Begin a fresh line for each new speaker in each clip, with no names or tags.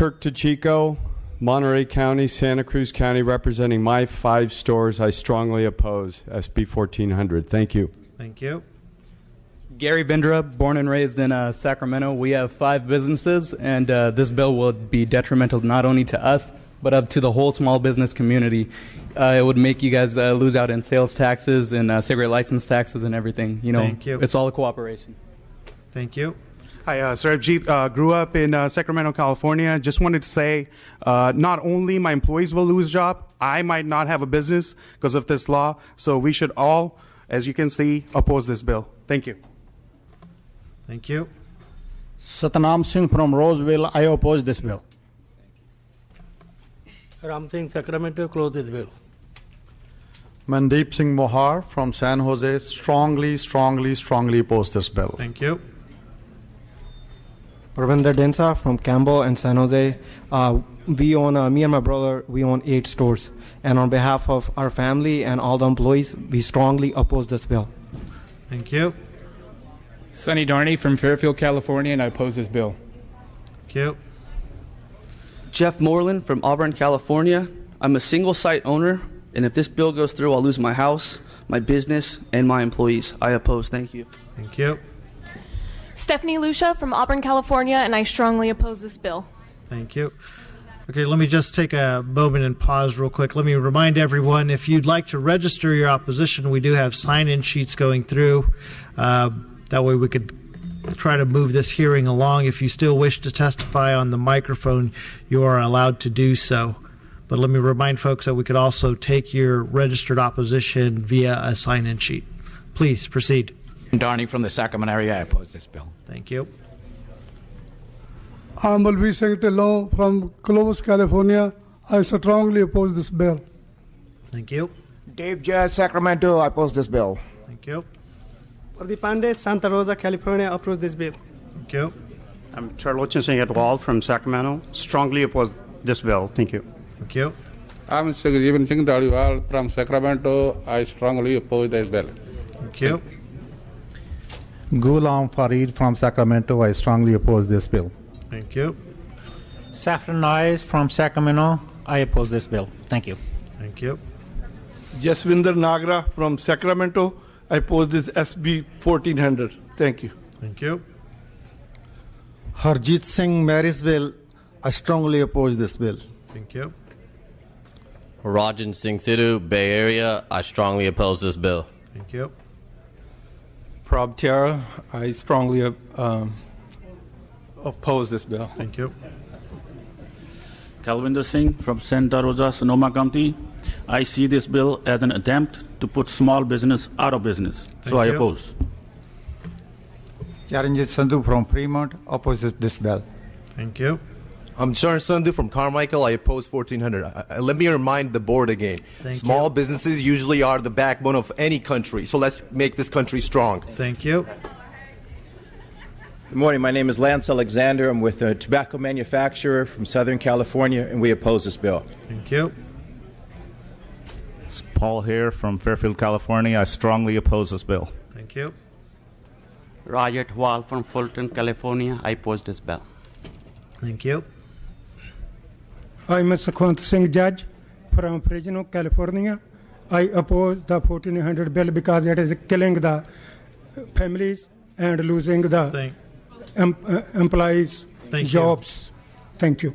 Kirk DeChico, Monterey County, Santa Cruz County, representing my 5 stores. I strongly oppose SB 1400. Thank you.
Thank you.
Gary Bindra, born and raised in Sacramento. We have 5 businesses, and this bill would be detrimental not only to us, but to the whole small business community. It would make you guys lose out in sales taxes and cigarette license taxes and everything.
Thank you.
It's all a cooperation.
Thank you.
Hi, Sarabjit, grew up in Sacramento, California. Just wanted to say, not only my employees will lose job, I might not have a business because of this law. So we should all, as you can see, oppose this bill. Thank you.
Thank you.
Satnam Singh from Roseville, I oppose this bill.
Ram Singh, Sacramento, close this bill.
Mandeep Singh Mohar from San Jose, strongly oppose this bill.
Thank you.
Parvinder Densa from Campbell and San Jose. We own, me and my brother, we own 8 stores. And on behalf of our family and all the employees, we strongly oppose this bill.
Thank you.
Sonny Darney from Fairfield, California, and I oppose this bill.
Thank you.
Jeff Moreland from Auburn, California. I'm a single site owner, and if this bill goes through, I'll lose my house, my business, and my employees. I oppose. Thank you.
Thank you.
Stephanie Lucia from Auburn, California, and I strongly oppose this bill.
Thank you. Okay, let me just take a moment and pause real quick. Let me remind everyone, if you'd like to register your opposition, we do have sign-in sheets going through. That way we could try to move this hearing along. If you still wish to testify on the microphone, you are allowed to do so. But let me remind folks that we could also take your registered opposition via a sign-in sheet. Please proceed.
Darney from the Sacramento area, I oppose this bill.
Thank you.
I'm Balbir Singh Tillon from Clovis, California. I strongly oppose this bill.
Thank you.
Dave Judge, Sacramento, I oppose this bill.
Thank you.
Pradeep Pandey, Santa Rosa, California, oppose this bill.
Thank you.
I'm Charlochan Singh Adwal from Sacramento. Strongly oppose this bill. Thank you.
Thank you.
I'm Sukhjeevan Singh Dhaliwal from Sacramento. I strongly oppose this bill.
Thank you.
Ghulam Farid from Sacramento, I strongly oppose this bill.
Thank you.
Saffron Noyes from Sacramento, I oppose this bill. Thank you.
Thank you.
Jaswinder Nagra from Sacramento, I oppose this SB 1400. Thank you.
Thank you.
Harjit Singh Marysville, I strongly oppose this bill.
Thank you.
Rajan Singh Sidhu, Bay Area, I strongly oppose this bill.
Thank you.
Prab Tiara, I strongly oppose this bill.
Thank you.
Kalvinder Singh from Santa Rosa, Sonoma County. I see this bill as an attempt to put small business out of business. So I oppose.
Charanjit Sandhu from Fremont, opposes this bill.
Thank you.
I'm Sharan Sandhu from Carmichael. I oppose 1400. Let me remind the board again. Small businesses usually are the backbone of any country. So let's make this country strong.
Thank you.
Good morning. My name is Lance Alexander. I'm with a tobacco manufacturer from Southern California, and we oppose this bill.
Thank you.
It's Paul here from Fairfield, California. I strongly oppose this bill.
Thank you.
Rajat Wall from Fulton, California. I oppose this bill.
Thank you.
I'm Sukhwant Singh Judge from Fresno, California. I oppose the 1400 bill because it is killing the families and losing the employees' jobs. Thank you.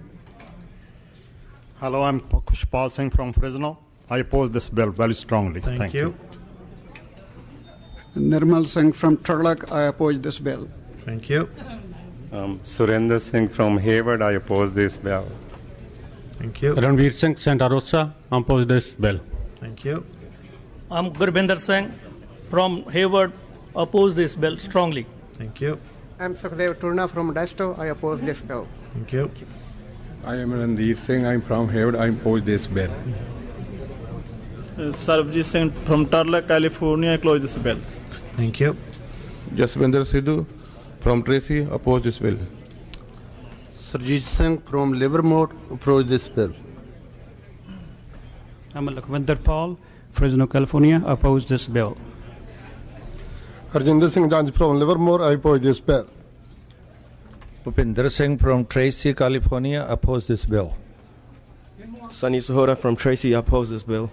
Hello, I'm Kushpal Singh from Fresno. I oppose this bill very strongly.
Thank you.
Nirmal Singh from Turlock, I oppose this bill.
Thank you.
Surinder Singh from Hayward, I oppose this bill.
Thank you.
Ranveer Singh, Santa Rosa, oppose this bill.
Thank you.
I'm Gurbinder Singh from Hayward, oppose this bill strongly.
Thank you.
I'm Sukhdev Turna from Desto, I oppose this bill.
Thank you.
I am Ranveer Singh. I'm from Hayward. I oppose this bill.
Sarabjit Singh from Tarla, California, I close this bill.
Thank you.
Jaswinder Sidhu from Tracy, oppose this bill.
Sarjeet Singh from Livermore, oppose this bill.
I'm Lakhvinder Paul, Fresno, California, oppose this bill.
Harjinder Singh Janj from Livermore, I oppose this bill.
Bhupinder Singh from Tracy, California, oppose this bill.
Sunny Sahota from Tracy, oppose this bill.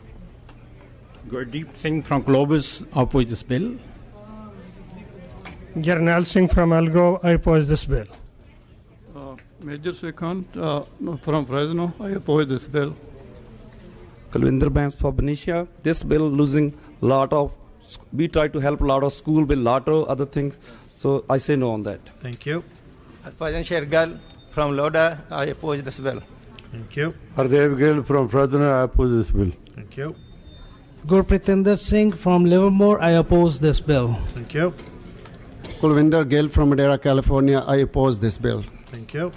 Gurdeep Singh from Globus, oppose this bill.
Jarnail Singh from Algrove, I oppose this bill.
Major Srikanth from Fresno, I oppose this bill.
Kalwinder Banks for Benicia. This bill losing lot of. We try to help a lot of school with lot of other things. So I say no on that.
Thank you.
Arpajan Shergal from Loda, I oppose this bill.
Thank you.
Hardev Gill from Fresno, I oppose this bill.
Thank you.
Gurpritender Singh from Livermore, I oppose this bill.
Thank you.
Kulvinder Gill from Madera, California, I oppose this bill.
Thank you.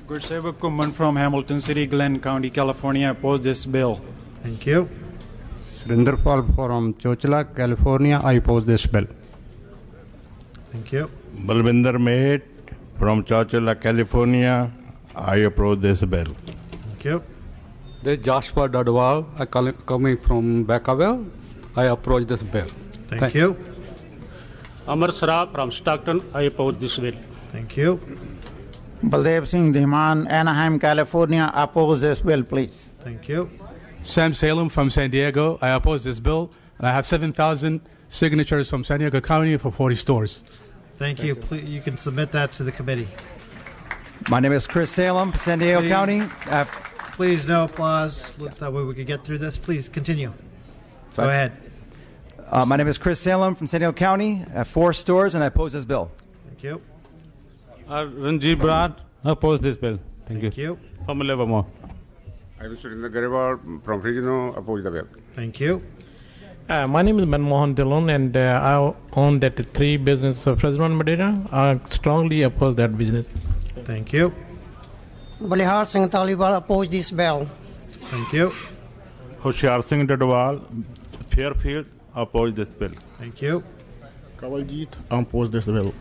Gurseva Kumman from Hamilton City, Glenn County, California, oppose this bill.
Thank you.
Surinder Paul from Chochla, California, I oppose this bill.
Thank you.
Balvinder Mehet from Chochla, California, I oppose this bill.
Thank you.
This is Joshua Dadwal, coming from Backaville. I approach this bill.
Thank you.
Amar Sarab from Stockton, I oppose this bill.
Thank you.
Baldev Singh Dhiman, Anaheim, California, oppose this bill, please.
Thank you.
Sam Salem from San Diego, I oppose this bill. And I have 7,000 signatures from San Diego County for 40 stores.
Thank you. Please, you can submit that to the committee.
My name is Chris Salem, San Diego County.
Please, no applause. That way we can get through this. Please continue. Go ahead.
My name is Chris Salem from San Diego County. I have 4 stores, and I oppose this bill.
Thank you.
Ranjit Brad, oppose this bill. Thank you. From Livermore.
I'm Surinder Gariwal from Fresno, oppose the bill.
Thank you.
My name is Manmohan Dillon, and I own that 3 businesses of Fresno and Madeira. I strongly oppose that business.
Thank you.
Balihar Singh Taliban, oppose this bill.
Thank you.
Hoshiar Singh Dadwal, Fairfield, oppose this bill.
Thank you.
Kawaljeet, oppose this bill.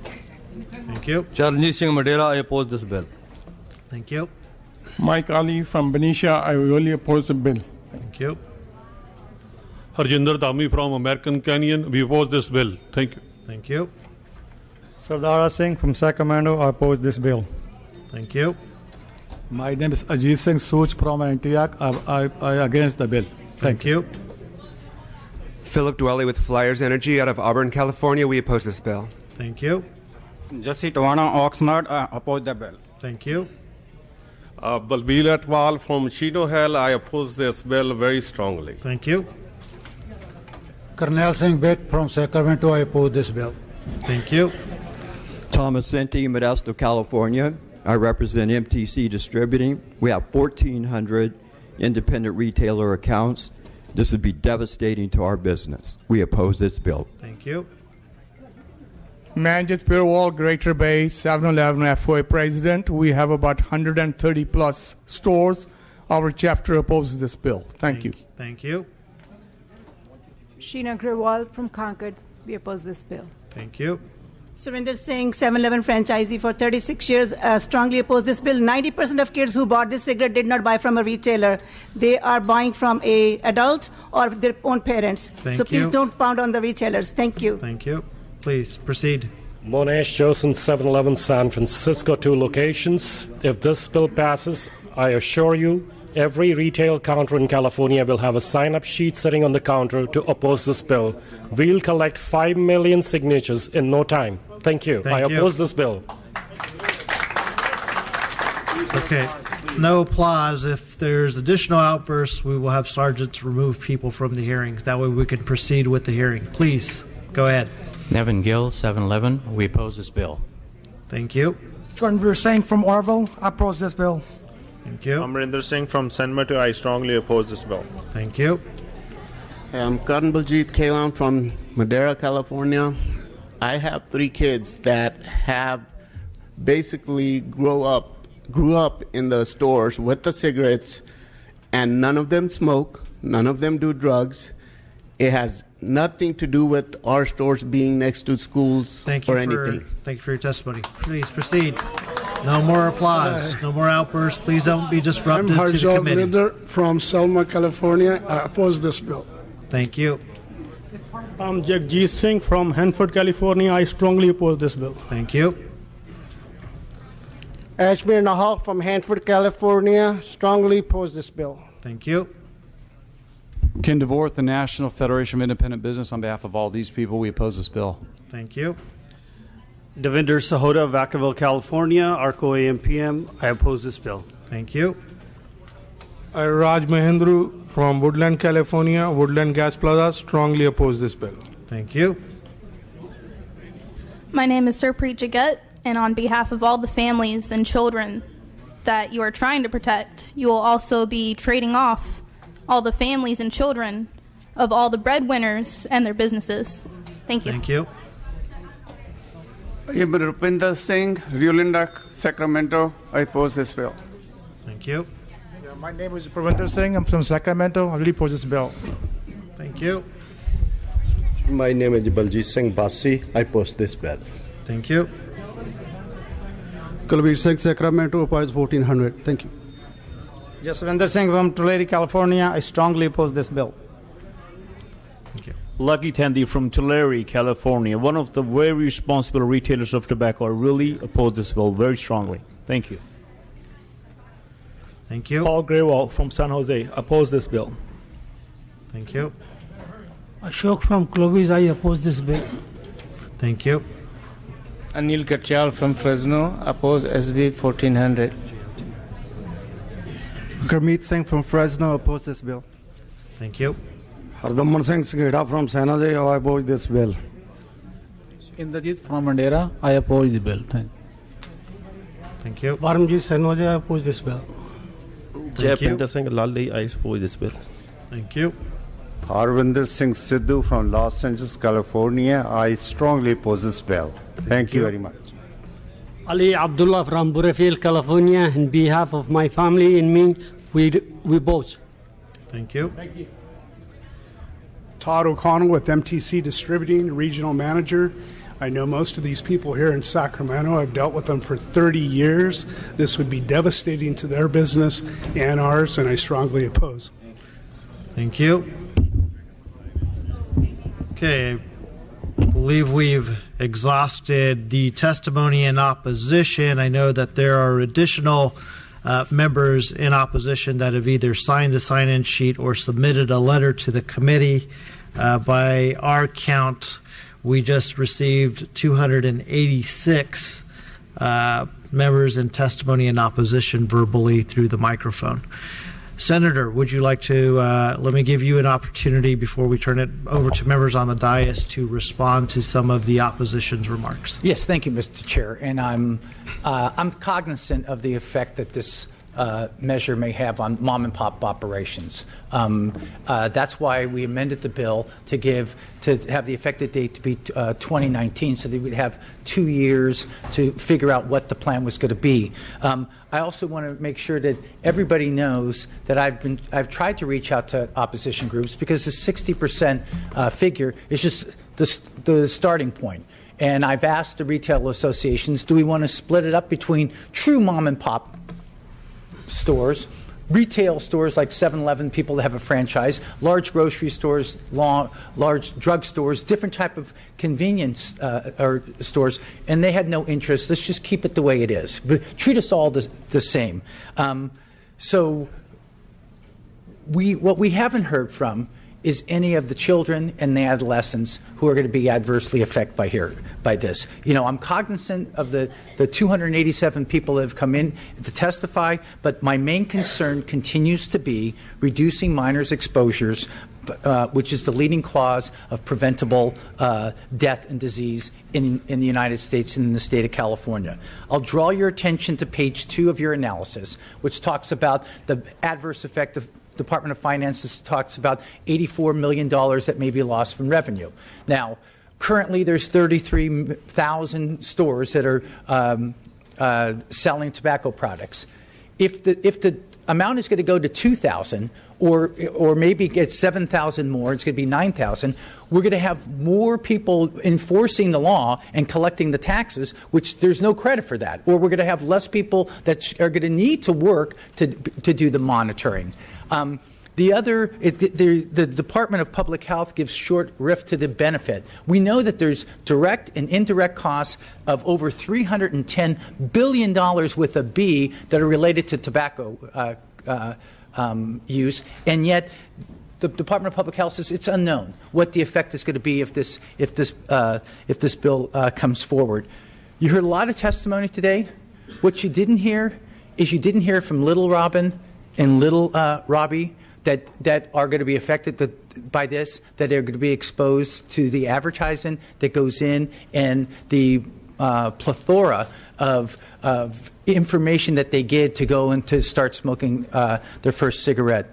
Thank you.
Charanjit Singh Madeira, I oppose this bill.
Thank you.
Mike Ali from Benicia, I really oppose the bill.
Thank you.
Harjinder Dhami from American Canyon, we oppose this bill. Thank you.
Thank you.
Sardara Singh from Sacramento, I oppose this bill.
Thank you.
My name is Ajit Singh Soch from Antioch. I against the bill.
Thank you.
Philip Dwelly with Flyers Energy out of Auburn, California. We oppose this bill.
Thank you.
Jesse Tawana, Oxnard, oppose the bill.
Thank you.
Balbir Atwal from Chino Hill, I oppose this bill very strongly.
Thank you.
Karnal Singh Bett from Sacramento, I oppose this bill.
Thank you.
Thomas Senti, Modesto, California. I represent MTC Distributing. We have 1,400 independent retailer accounts. This would be devastating to our business. We oppose this bill.
Thank you.
Manjit Purewal, Greater Bay, 7-Eleven FOA President. We have about 130 plus stores. Our chapter opposes this bill. Thank you.
Thank you.
Sheena Agrawal from Concord. We oppose this bill.
Thank you.
Surinder Singh, 7-Eleven franchisee for 36 years, strongly oppose this bill. 90% of kids who bought this cigarette did not buy from a retailer. They are buying from a adult or their own parents. So please don't pound on the retailers. Thank you.
Thank you. Please proceed.
Monesh Johnson, 7-Eleven San Francisco, 2 locations. If this bill passes, I assure you, every retail counter in California will have a sign-up sheet sitting on the counter to oppose this bill. We'll collect 5 million signatures in no time. Thank you. I oppose this bill.
Okay. No applause. If there's additional outbursts, we will have sergeants remove people from the hearing. That way we can proceed with the hearing. Please, go ahead.
Nevin Gill, 7-Eleven. We oppose this bill.
Thank you.
Jordan Singh from Orville. I oppose this bill.
Thank you.
Amrinder Singh from San Mateo. I strongly oppose this bill.
Thank you.
I'm Karan Baljeet Kailan from Madera, California. I have 3 kids that have basically grew up in the stores with the cigarettes, and none of them smoke, none of them do drugs. It has nothing to do with our stores being next to schools or anything.
Thank you for your testimony. Please proceed. No more applause. No more outbursts. Please don't be disruptive
I'm
to the committee.
Linder from Selma, California. I oppose this bill.
Thank you.
I'm Jagjit Singh from Hanford, California. I strongly oppose this bill.
Thank you.
Ashby and Hall from Hanford, California, strongly oppose this bill.
Thank you.
Ken DeVorth, the National Federation of Independent Business. On behalf of all these people, we oppose this bill.
Thank you.
Devinder Sahota, Vacaville, California, ARCO AMPM. I oppose this bill.
Thank you.
Raj Mahendru from Woodland, California, Woodland Gas Plaza, strongly oppose this bill.
Thank you.
My name is Surpreet Jagat, and on behalf of all the families and children that you are trying to protect, you will also be trading off all the families and children of all the breadwinners and their businesses. Thank you.
Thank you.
I'm Rupinder Singh, Rulindak, Sacramento. I oppose this bill.
Thank you.
My name is Pravinder Singh. I'm from Sacramento. I really oppose this bill.
Thank you.
My name is Baljit Singh Bassi. I oppose this bill.
Thank you.
Kulbir Singh, Sacramento, oppose 1400. Thank you.
Jaswinder Singh from Tulare, California. I strongly oppose this bill.
Thank you.
Lucky Tandy from Tulare, California. One of the very responsible retailers of tobacco. I really oppose this bill very strongly. Thank you.
Thank you.
Paul Graywall from San Jose. Oppose this bill.
Thank you.
Ashok from Clovis. I oppose this bill.
Thank you.
Anil Katyal from Fresno. Oppose SB 1400.
Gurmeet Singh from Fresno. Oppose this bill.
Thank you.
Hardamman Singh Sgheda from San Jose. I oppose this bill.
Indrajit from Mandera. I oppose the bill.
Thank you.
Varmjit Sanoje. I oppose this bill.
Jaipinder Singh Lalli. I oppose this bill.
Thank you.
Harvinder Singh Sidhu from Los Angeles, California. I strongly oppose this bill. Thank you very much.
Ali Abdullah from Burrfield, California. On behalf of my family and me, we both.
Thank you.
Thank you.
Todd O'Connell with MTC Distributing, Regional Manager. I know most of these people here in Sacramento. I've dealt with them for 30 years. This would be devastating to their business and ours, and I strongly oppose.
Thank you. Okay, I believe we've exhausted the testimony in opposition. I know that there are additional members in opposition that have either signed the sign-in sheet or submitted a letter to the committee. By our count, we just received 286 members in testimony in opposition verbally through the microphone. Senator, would you like to let me give you an opportunity before we turn it over to members on the dais to respond to some of the opposition's remarks?
Yes, thank you, Mr. Chair. And I'm cognizant of the effect that this measure may have on mom and pop operations. That's why we amended the bill to have the effective date to be 2019, so that we'd have 2 years to figure out what the plan was going to be. I also want to make sure that everybody knows that I've tried to reach out to opposition groups, because the 60% figure is just the starting point. And I've asked the retail associations, do we want to split it up between true mom and pop stores, retail stores like 7-Eleven, people that have a franchise, large grocery stores, large drug stores, different type of convenience or stores, and they had no interest. Let's just keep it the way it is. But treat us all the same. So what we haven't heard from is any of the children and the adolescents who are going to be adversely affected by this. You know, I'm cognizant of the 287 people that have come in to testify, but my main concern continues to be reducing minors' exposures, which is the leading cause of preventable death and disease in the United States and in the state of California. I'll draw your attention to page 2 of your analysis, which talks about the adverse effect of Department of Finances talks about $84 million that may be lost from revenue. Now, currently there's 33,000 stores that are selling tobacco products. If the amount is going to go to 2,000, or maybe get 7,000 more, it's going to be 9,000, we're going to have more people enforcing the law and collecting the taxes, which there's no credit for that. Or we're going to have less people that are going to need to work to do the monitoring. The other, the Department of Public Health gives short shrift to the benefit. We know that there's direct and indirect costs of over $310 billion with a B that are related to tobacco use, and yet the Department of Public Health says it's unknown what the effect is going to be if this bill comes forward. You heard a lot of testimony today. What you didn't hear is you didn't hear from Little Robin and Little Robbie that are going to be affected by this, that are going to be exposed to the advertising that goes in and the plethora of information that they get to go and to start smoking their first cigarette.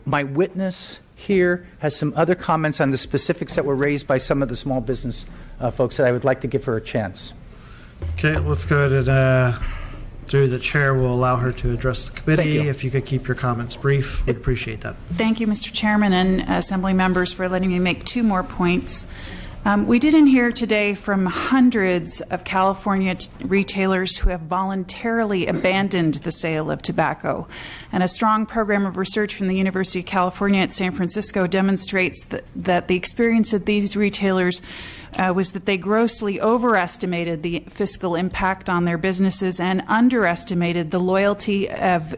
My witness here has some other comments on the specifics that were raised by some of the small business folks that I would like to give her a chance.
Okay, let's go ahead and through the chair, we'll allow her to address the committee. If you could keep your comments brief, we'd appreciate that.
Thank you, Mr. Chairman and Assembly members, for letting me make two more points. We didn't hear today from hundreds of California retailers who have voluntarily abandoned the sale of tobacco. And a strong program of research from the University of California at San Francisco demonstrates that the experience of these retailers was that they grossly overestimated the fiscal impact on their businesses and underestimated the loyalty of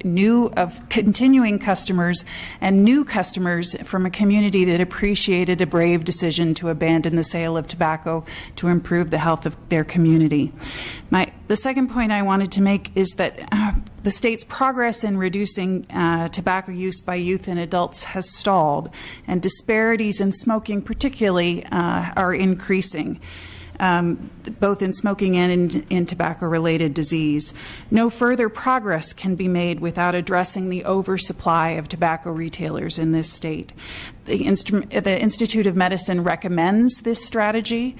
continuing customers and new customers from a community that appreciated a brave decision to abandon the sale of tobacco to improve the health of their community. The second point I wanted to make is that the state's progress in reducing tobacco use by youth and adults has stalled, and disparities in smoking particularly are increasing, both in smoking and in tobacco-related disease. No further progress can be made without addressing the oversupply of tobacco retailers in this state. The Institute of Medicine recommends this strategy,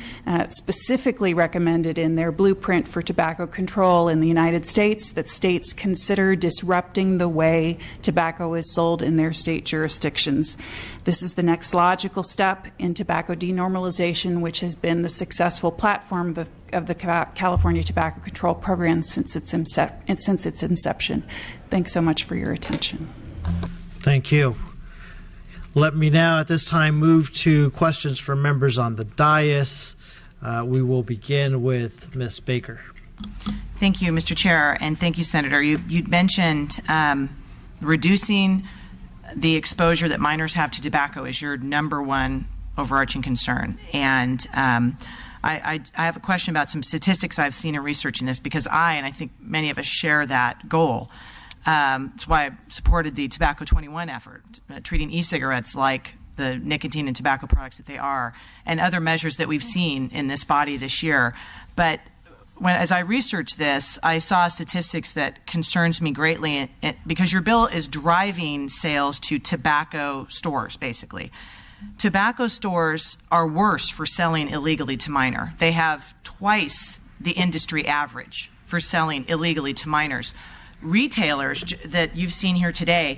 specifically recommended in their blueprint for tobacco control in the United States, that states consider disrupting the way tobacco is sold in their state jurisdictions. This is the next logical step in tobacco denormalization, which has been the successful platform of the California Tobacco Control Program since its inception. Thanks so much for your attention.
Thank you. Let me now at this time move to questions from members on the dais. We will begin with Ms. Baker.
Thank you, Mr. Chair, and thank you, Senator. You mentioned reducing the exposure that minors have to tobacco is your number one overarching concern. And I have a question about some statistics I've seen in researching this, because I think many of us share that goal. That's why I supported the Tobacco 21 effort, treating e-cigarettes like the nicotine and tobacco products that they are, and other measures that we've seen in this body this year. But as I researched this, I saw statistics that concerns me greatly, because your bill is driving sales to tobacco stores, basically. Tobacco stores are worse for selling illegally to minor. They have twice the industry average for selling illegally to minors. Retailers that you've seen here today,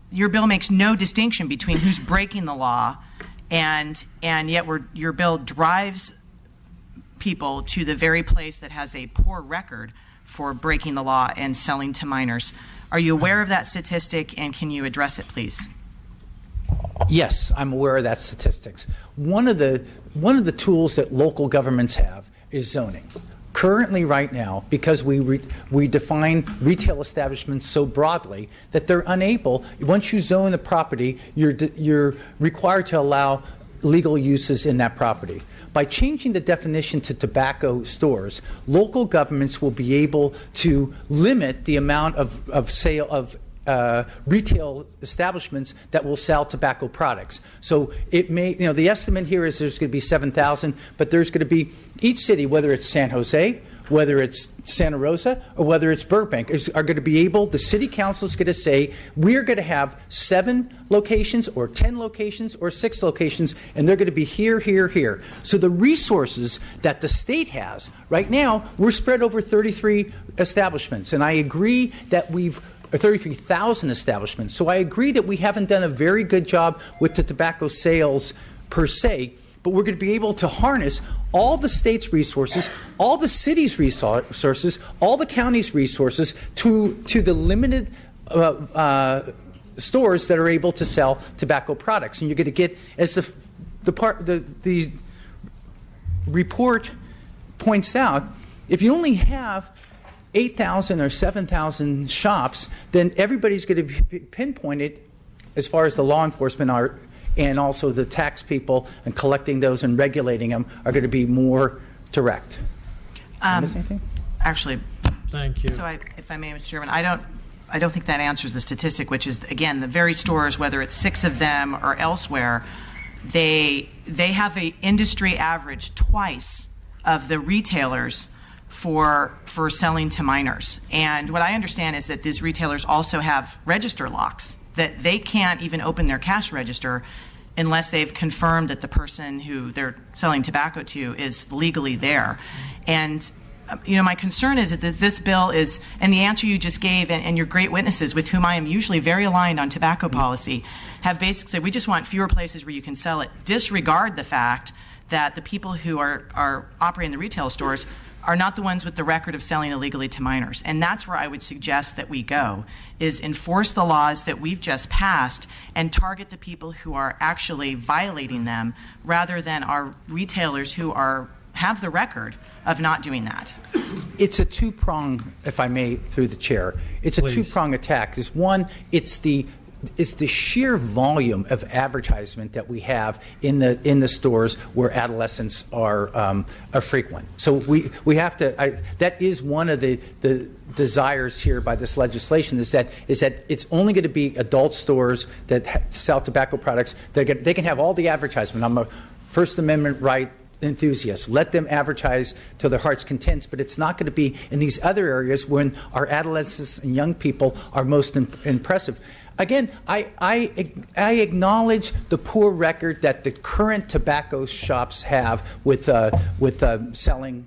your bill makes no distinction between who's breaking the law, and yet your bill drives people to the very place that has a poor record for breaking the law and selling to minors. Are you aware of that statistic, and can you address it, please?
Yes, I'm aware of that statistics. One of the tools that local governments have is zoning. Currently, right now, because we define retail establishments so broadly that they're unable, once you zone the property, you're required to allow legal uses in that property. By changing the definition to tobacco stores, local governments will be able to limit the amount of sale of retail establishments that will sell tobacco products. So it may, the estimate here is there's going to be 7,000, but there's going to be each city, whether it's San Jose, whether it's Santa Rosa, or whether it's Burbank, are going to be able, the city council is going to say, we're going to have 7 locations or 10 locations or 6 locations, and they're going to be here, here, here. So the resources that the state has, right now, we're spread over 33 establishments, and I agree that 33,000 establishments. So I agree that we haven't done a very good job with the tobacco sales per se, but we're going to be able to harness all the state's resources, all the city's resources, all the county's resources to the limited stores that are able to sell tobacco products. And you're going to get, as the report points out, if you only have 8,000 or 7,000 shops, then everybody's going to be pinpointed as far as the law enforcement are, and also the tax people and collecting those and regulating them are going to be more direct.
Actually,
thank you.
So, if I may, Mr. Chairman, I don't think that answers the statistic, which is, again, the very stores, whether it's 6 of them or elsewhere, they have a industry average twice of the retailers for selling to minors. And what I understand is that these retailers also have register locks, that they can't even open their cash register unless they've confirmed that the person who they're selling tobacco to is legally there. And my concern is that this bill is, and the answer you just gave, and your great witnesses with whom I am usually very aligned on tobacco policy, have basically said, we just want fewer places where you can sell it. Disregard the fact that the people who are operating the retail stores are not the ones with the record of selling illegally to minors. And that's where I would suggest that we go, is enforce the laws that we've just passed and target the people who are actually violating them, rather than our retailers who have the record of not doing that.
It's a two-prong, if I may, through the chair. It's a two-prong attack. Is one, it's the sheer volume of advertisement that we have in the stores where adolescents are frequent. So we have to. That is one of the desires here by this legislation, is that it's only going to be adult stores that sell tobacco products. They can have all the advertisement. I'm a First Amendment right enthusiast. Let them advertise to their heart's content, but it's not going to be in these other areas when our adolescents and young people are most impressive. Again, I acknowledge the poor record that the current tobacco shops have with selling.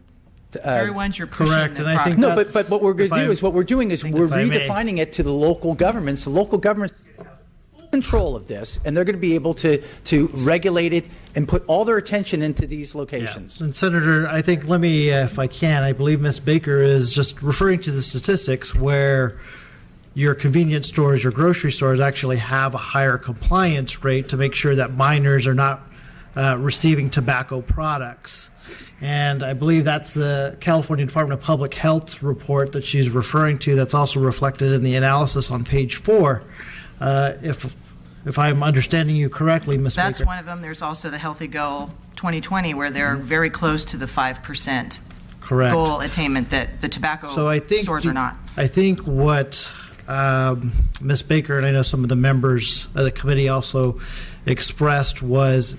Very ones you're pushing.
Correct, and I think
no, but what we're going to do is we're redefining it to the local governments. The local governments have full control of this, and they're going to be able to regulate it and put all their attention into these locations.
Yeah. And Senator, I think, let me, if I can, I believe Ms. Baker is just referring to the statistics where your convenience stores, your grocery stores actually have a higher compliance rate to make sure that minors are not receiving tobacco products. And I believe that's the California Department of Public Health report that she's referring to, that's also reflected in the analysis on page 4. If I'm understanding you correctly, Ms. Baker.
That's one of them. There's also the Healthy Goal 2020, where they're very close to the 5%
correct
goal attainment that the tobacco stores are not.
I think what Ms. Baker, and I know some of the members of the committee also expressed, was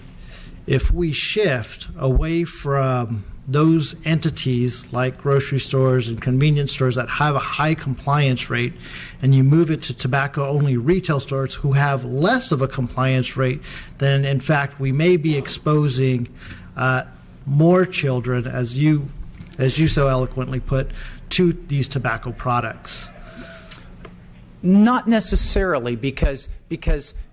if we shift away from those entities like grocery stores and convenience stores that have a high compliance rate, and you move it to tobacco-only retail stores who have less of a compliance rate, then in fact we may be exposing more children, as you so eloquently put, to these tobacco products.
Not necessarily, because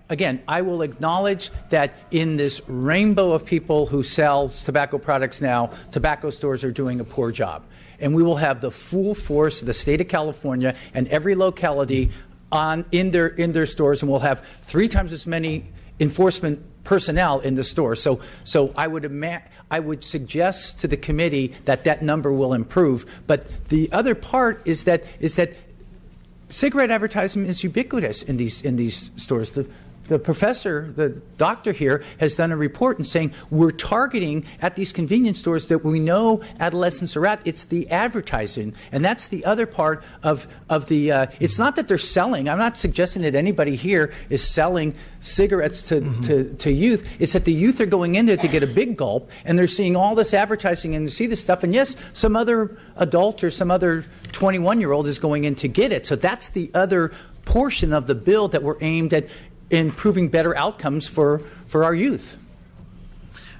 again, I will acknowledge that in this rainbow of people who sell tobacco products now, tobacco stores are doing a poor job. And we will have the full force of the state of California and every locality in their stores, and we'll have 3 times as many enforcement personnel in the store. So I would suggest to the committee that number will improve. But the other part is that cigarette advertising is ubiquitous in these stores. The doctor here has done a report and saying we're targeting at these convenience stores that we know adolescents are at. It's the advertising, and that's the other part of the. It's not that they're selling. I'm not suggesting that anybody here is selling cigarettes to youth. It's that the youth are going in there to get a big gulp, and they're seeing all this advertising and they see this stuff. And yes, some other adult or some other 21-year-old is going in to get it. So that's the other portion of the bill that we're aimed at improving better outcomes for our youth.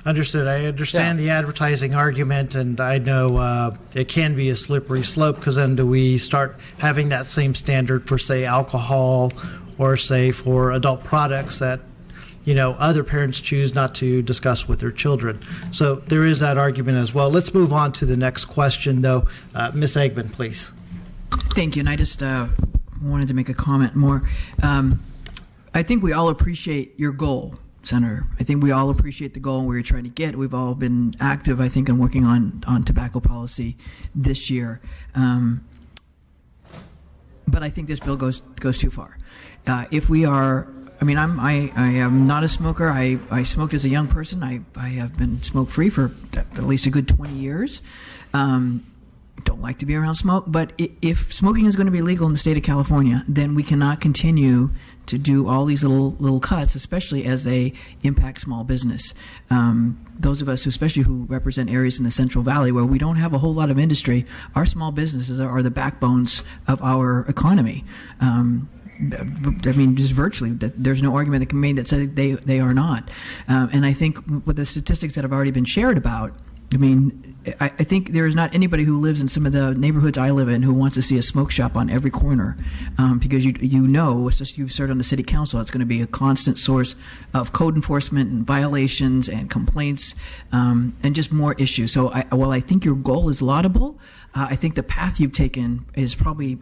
Understood. I understand the advertising argument, and I know it can be a slippery slope, because then do we start having that same standard for, say, alcohol, or say for adult products that other parents choose not to discuss with their children. So there is that argument as well. Let's move on to the next question, though. Ms. Eggman, please.
Thank you. And I just wanted to make a comment more. I think we all appreciate your goal, Senator. I think we all appreciate the goal and where you're trying to get. We've all been active, I think, in working on tobacco policy this year. But I think this bill goes too far. If we are, I mean, I am not a smoker. I smoked as a young person. I have been smoke-free for at least a good 20 years. Don't like to be around smoke. But if smoking is going to be legal in the state of California, then we cannot continue to do all these little cuts, especially as they impact small business. Those of us, especially who represent areas in the Central Valley where we don't have a whole lot of industry, our small businesses are the backbones of our economy. I mean, just virtually, there's no argument that can be made that said they are not. And I think with the statistics that have already been shared about, I mean, I think there is not anybody who lives in some of the neighborhoods I live in who wants to see a smoke shop on every corner, because you know, especially you've served on the city council, it's going to be a constant source of code enforcement and violations and complaints, and just more issues. So while I think your goal is laudable, I think the path you've taken is probably,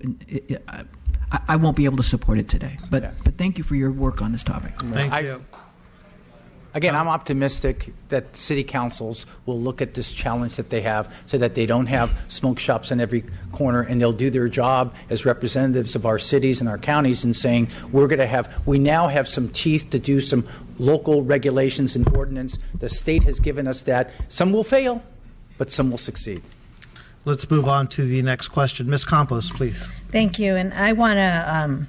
I won't be able to support it today. But thank you for your work on this topic.
Thank you.
Again, I'm optimistic that city councils will look at this challenge that they have so that they don't have smoke shops in every corner, and they'll do their job as representatives of our cities and our counties in saying we now have some teeth to do some local regulations and ordinance. The state has given us that. Some will fail, but some will succeed.
Let's move on to the next question. Ms. Campos, please.
Thank you. And I want to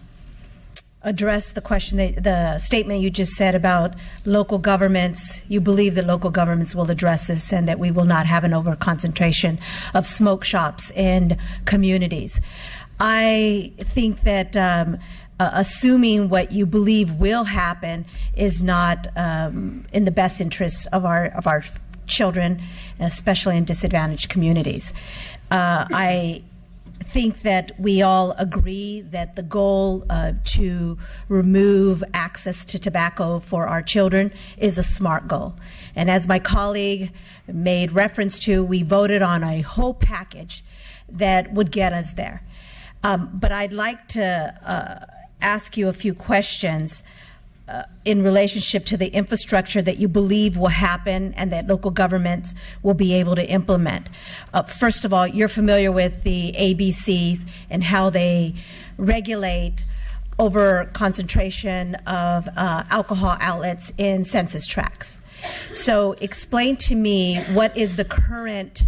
address the question, the statement you just said about local governments. You believe that local governments will address this and that we will not have an overconcentration of smoke shops in communities. I think that assuming what you believe will happen is not in the best interests of our children, especially in disadvantaged communities. I think that we all agree that the goal to remove access to tobacco for our children is a smart goal. And as my colleague made reference to, we voted on a whole package that would get us there. But I'd like to ask you a few questions in relationship to the infrastructure that you believe will happen and that local governments will be able to implement. First of all, you're familiar with the ABCs and how they regulate over concentration of alcohol outlets in census tracts. So explain to me what is the current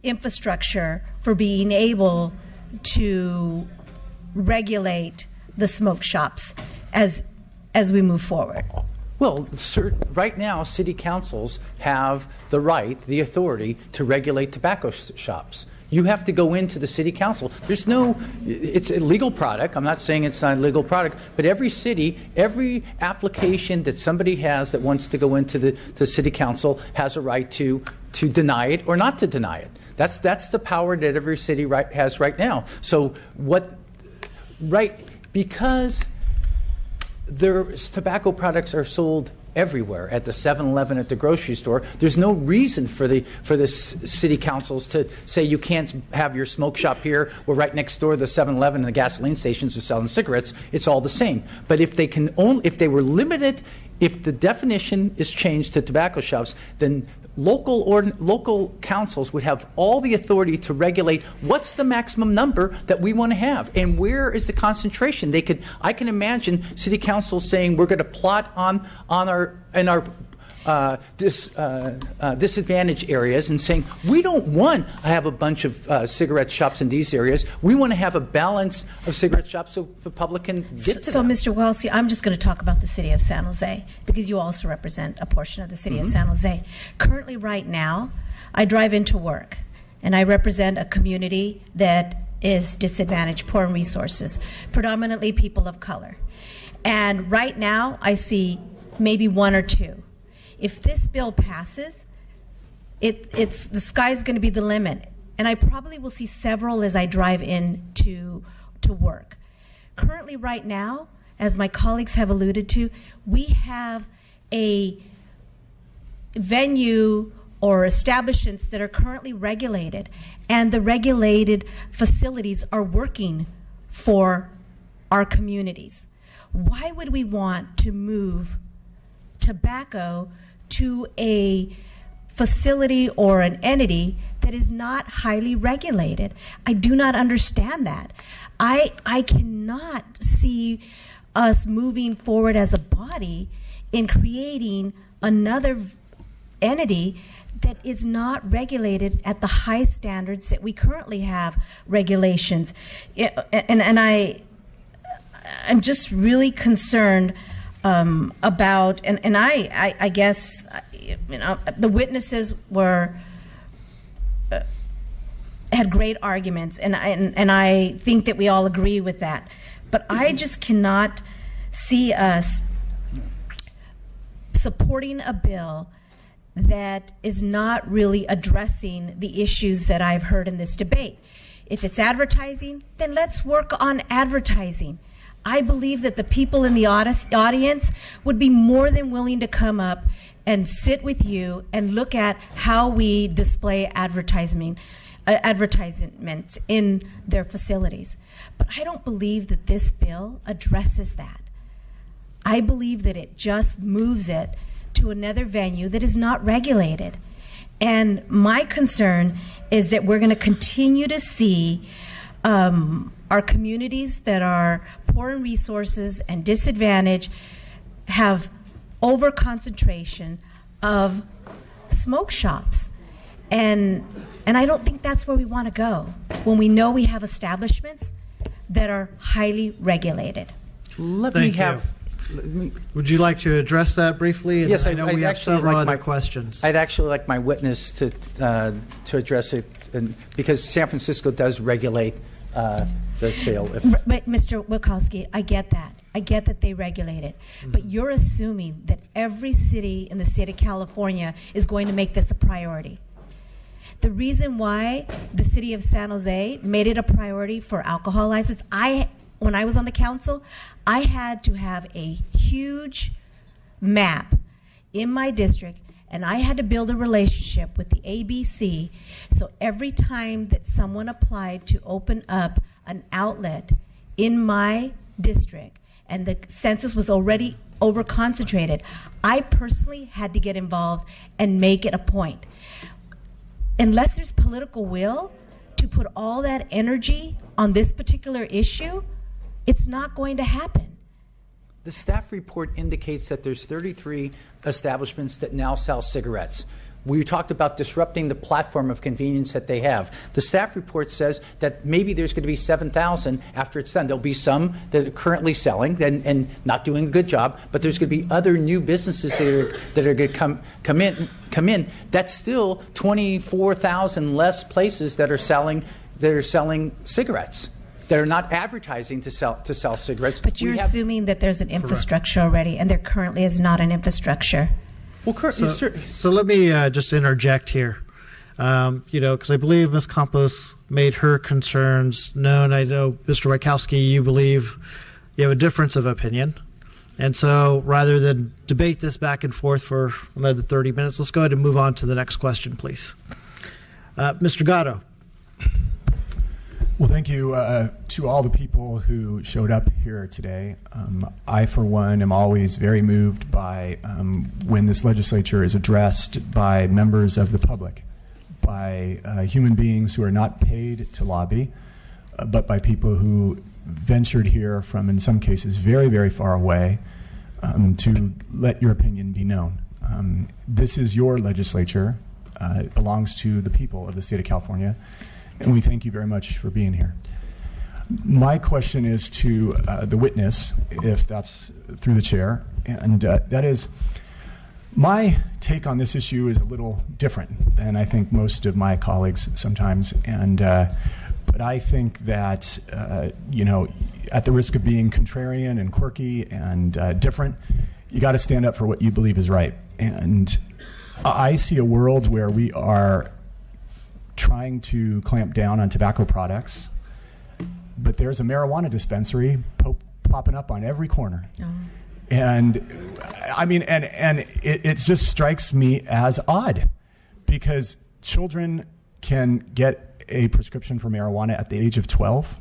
infrastructure for being able to regulate the smoke shops as we move forward?
Well, right now, city councils have the right, the authority to regulate tobacco shops. You have to go into the city council. It's a legal product. I'm not saying it's not a legal product, but every city, every application that somebody has that wants to go into the city council has a right to deny it or not to deny it. That's the power that every city has right now. So because tobacco products are sold everywhere, at the 7-Eleven, at the grocery store, there's no reason for the city councils to say you can't have your smoke shop here. We're right next door to the 7-Eleven and the gasoline stations are selling cigarettes. It's all the same. But if they were limited, if the definition is changed to tobacco shops, then local councils would have all the authority to regulate what's the maximum number that we want to have and where is the concentration. I can imagine city councils saying we're going to plot on our disadvantaged areas and saying we don't want to have a bunch of cigarette shops in these areas. We want to have a balance of cigarette shops so the public can get to them.
Mr. Wellesley, I'm just going to talk about the city of San Jose because you also represent a portion of the city of San Jose. Currently, right now, I drive into work and I represent a community that is disadvantaged, poor in resources, predominantly people of color. And right now, I see maybe one or two. If this bill passes, the sky's going to be the limit. And I probably will see several as I drive in to work. Currently, right now, as my colleagues have alluded to, we have a venue or establishments that are currently regulated, and the regulated facilities are working for our communities. Why would we want to move tobacco to a facility or an entity that is not highly regulated? I do not understand that. I cannot see us moving forward as a body in creating another entity that is not regulated at the high standards that we currently have regulations. And I'm just really concerned about, and I guess, the witnesses had great arguments, and I think that we all agree with that. But I just cannot see us supporting a bill that is not really addressing the issues that I've heard in this debate. If it's advertising, then let's work on advertising. I believe that the people in the audience would be more than willing to come up and sit with you and look at how we display advertisements in their facilities. But I don't believe that this bill addresses that. I believe that it just moves it to another venue that is not regulated. And my concern is that we're going to continue to see our communities that are poor in resources and disadvantaged have over-concentration of smoke shops. And I don't think that's where we want to go when we know we have establishments that are highly regulated.
Would you like to address that briefly? And
yes,
I know we have several other questions.
I'd actually like my witness to address it, because San Francisco does regulate the sale.
But Mr. Wachowski, I get that. I get that they regulate it. Mm-hmm. But you're assuming that every city in the state of California is going to make this a priority. The reason why the city of San Jose made it a priority for alcohol license, when I was on the council, I had to have a huge map in my district, and I had to build a relationship with the ABC. So every time that someone applied to open up an outlet in my district, and the census was already over-concentrated, I personally had to get involved and make it a point. Unless there's political will to put all that energy on this particular issue, it's not going to happen.
The staff report indicates that there's 33 establishments that now sell cigarettes. We talked about disrupting the platform of convenience that they have. The staff report says that maybe there's going to be 7,000 after it's done. There'll be some that are currently selling and not doing a good job, but there's going to be other new businesses that are going to come in. That's still 24,000 less places that are selling cigarettes. They're not advertising to sell cigarettes.
But you're assuming that there's an infrastructure already, and there currently is not an infrastructure.
Well,
so let me just interject here, because I believe Ms. Campos made her concerns known. I know, Mr. Wachowski, you believe you have a difference of opinion. And so rather than debate this back and forth for another 30 minutes, let's go ahead and move on to the next question, please. Mr. Gatto.
Well, thank you to all the people who showed up here today. I, for one, am always very moved by when this legislature is addressed by members of the public, by human beings who are not paid to lobby, but by people who ventured here from, in some cases, very, very far away to let your opinion be known. This is your legislature. It belongs to the people of the state of California. And we thank you very much for being here. My question is to the witness, if that's through the chair, and that is, my take on this issue is a little different than I think most of my colleagues sometimes, and but I think that at the risk of being contrarian and quirky and different, you got to stand up for what you believe is right. And I see a world where we are trying to clamp down on tobacco products, but there's a marijuana dispensary popping up on every corner. Oh. And I mean, and it just strikes me as odd, because children can get a prescription for marijuana at the age of 12.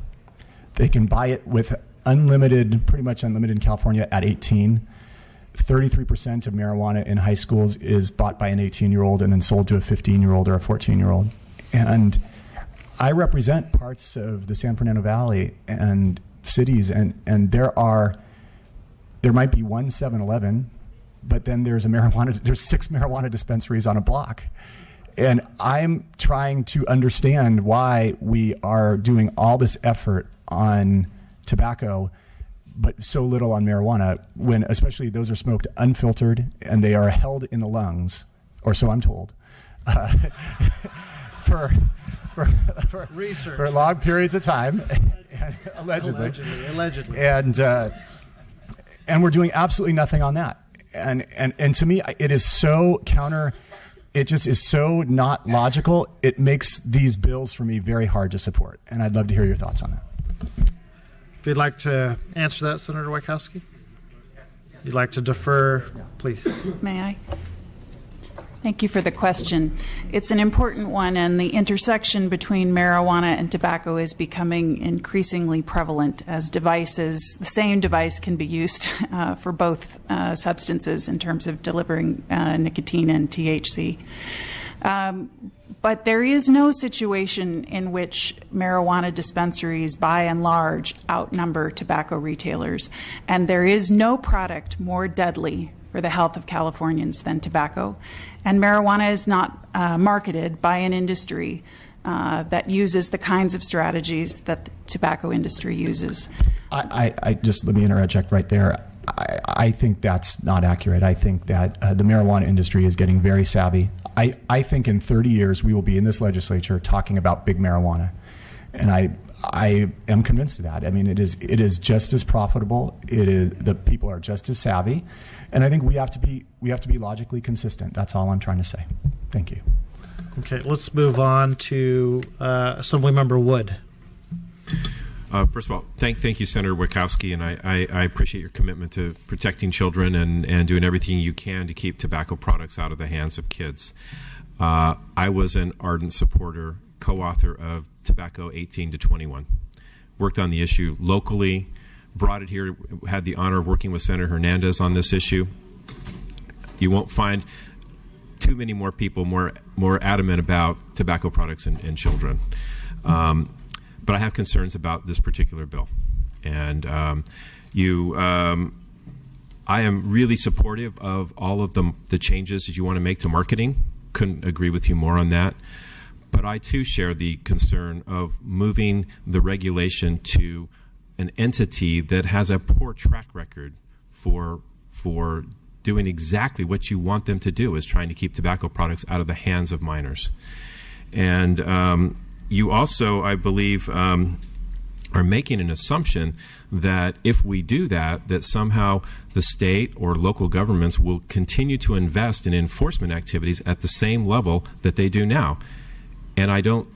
They can buy it with unlimited, pretty much unlimited in California at 18. 33% of marijuana in high schools is bought by an 18-year-old and then sold to a 15-year-old or a 14-year-old. And I represent parts of the San Fernando Valley and cities, and there might be one 7-Eleven, but then there's 6 marijuana dispensaries on a block. And I'm trying to understand why we are doing all this effort on tobacco but so little on marijuana, when especially those are smoked unfiltered and they are held in the lungs, or so I'm told, for
research,
for long periods of time, allegedly, and we're doing absolutely nothing on that. And to me, it is so counter. It just is so not logical. It makes these bills for me very hard to support, and I'd love to hear your thoughts on that.
If you'd like to answer that, Senator Wachowski? You'd like to defer, please.
May I? Thank you for the question. It's an important one, and the intersection between marijuana and tobacco is becoming increasingly prevalent as devices, the same device can be used for both substances in terms of delivering nicotine and THC. But there is no situation in which marijuana dispensaries, by and large, outnumber tobacco retailers. And there is no product more deadly for the health of Californians than tobacco. And marijuana is not marketed by an industry that uses the kinds of strategies that the tobacco industry uses.
I just, let me interject right there. I think that's not accurate. I think that the marijuana industry is getting very savvy. I think in 30 years we will be in this legislature talking about big marijuana, and I am convinced of that. I mean, it is just as profitable. The people are just as savvy, and I think we have to be logically consistent. That's all I'm trying to say. Thank you.
Okay, let's move on to Assemblymember Wood.
First of all, thank you, Senator Wachowski, and I appreciate your commitment to protecting children and doing everything you can to keep tobacco products out of the hands of kids. I was an ardent supporter, co-author of Tobacco 18 to 21. Worked on the issue locally, brought it here, had the honor of working with Senator Hernandez on this issue. You won't find too many more people more adamant about tobacco products and children. But I have concerns about this particular bill. And I am really supportive of all of the changes that you want to make to marketing. Couldn't agree with you more on that. But I too share the concern of moving the regulation to an entity that has a poor track record for doing exactly what you want them to do, is trying to keep tobacco products out of the hands of minors. And you also, I believe, are making an assumption that if we do that, that somehow the state or local governments will continue to invest in enforcement activities at the same level that they do now. And I don't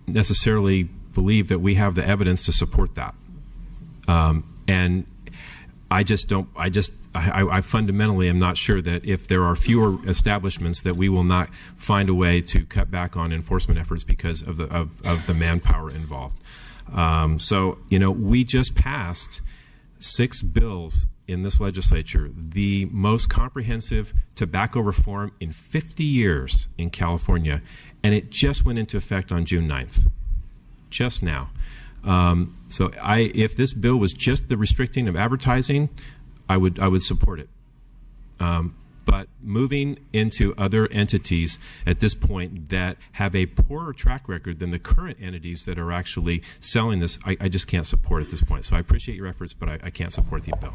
necessarily believe that we have the evidence to support that. And I fundamentally am not sure that if there are fewer establishments that we will not find a way to cut back on enforcement efforts because of the manpower involved. So, we just passed 6 bills in this legislature, the most comprehensive tobacco reform in 50 years in California, and it just went into effect on June 9th, just now. So if this bill was just the restricting of advertising, I would support it. But moving into other entities at this point that have a poorer track record than the current entities that are actually selling this, I just can't support at this point. So I appreciate your efforts, but I can't support the bill.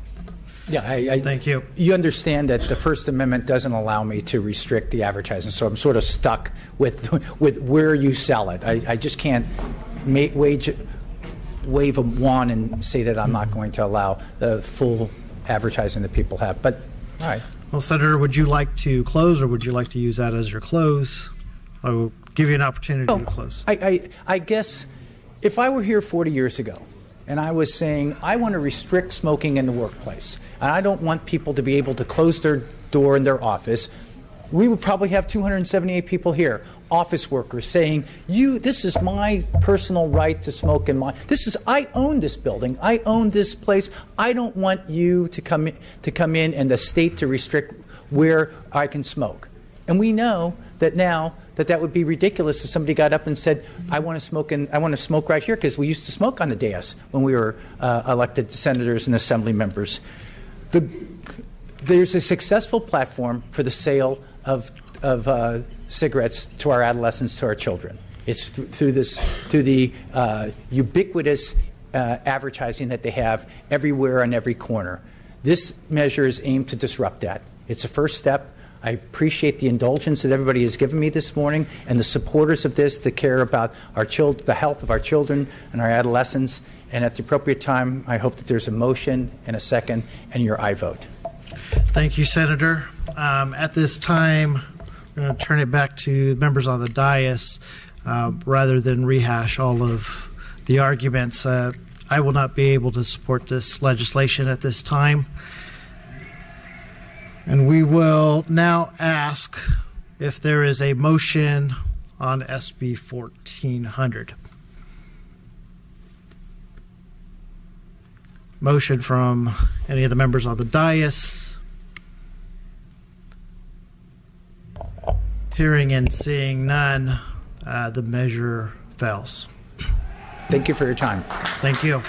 Yeah,
thank you.
You understand that the First Amendment doesn't allow me to restrict the advertising, so I'm sort of stuck with where you sell it. I just can't wave a wand and say that I'm not going to allow the full advertising that people have. But all right.
Well, Senator, would you like to close, or would you like to use that as your close? I will give you an opportunity to close.
I guess if I were here 40 years ago and I was saying I want to restrict smoking in the workplace, and I don't want people to be able to close their door in their office, we would probably have 278 people here, office workers saying, this is my personal right to smoke in I own this building, I own this place, I don't want you to come in and the state to restrict where I can smoke. And we know that now that would be ridiculous if somebody got up and said, I want to smoke right here, because we used to smoke on the dais when we were elected senators and assembly members. There's a successful platform for the sale of cigarettes to our adolescents, to our children. It's through the ubiquitous advertising that they have everywhere on every corner. This measure is aimed to disrupt that. It's a first step. I appreciate the indulgence that everybody has given me this morning, and the supporters of this that care about the health of our children and our adolescents. And at the appropriate time, I hope that there's a motion and a second and your aye vote.
Thank you, Senator. At this time, we're going to turn it back to members on the dais rather than rehash all of the arguments. I will not be able to support this legislation at this time. And we will now ask if there is a motion on SB 1400. Motion from any of the members on the dais. Hearing and seeing none, the measure fails.
Thank you for your time.
Thank you.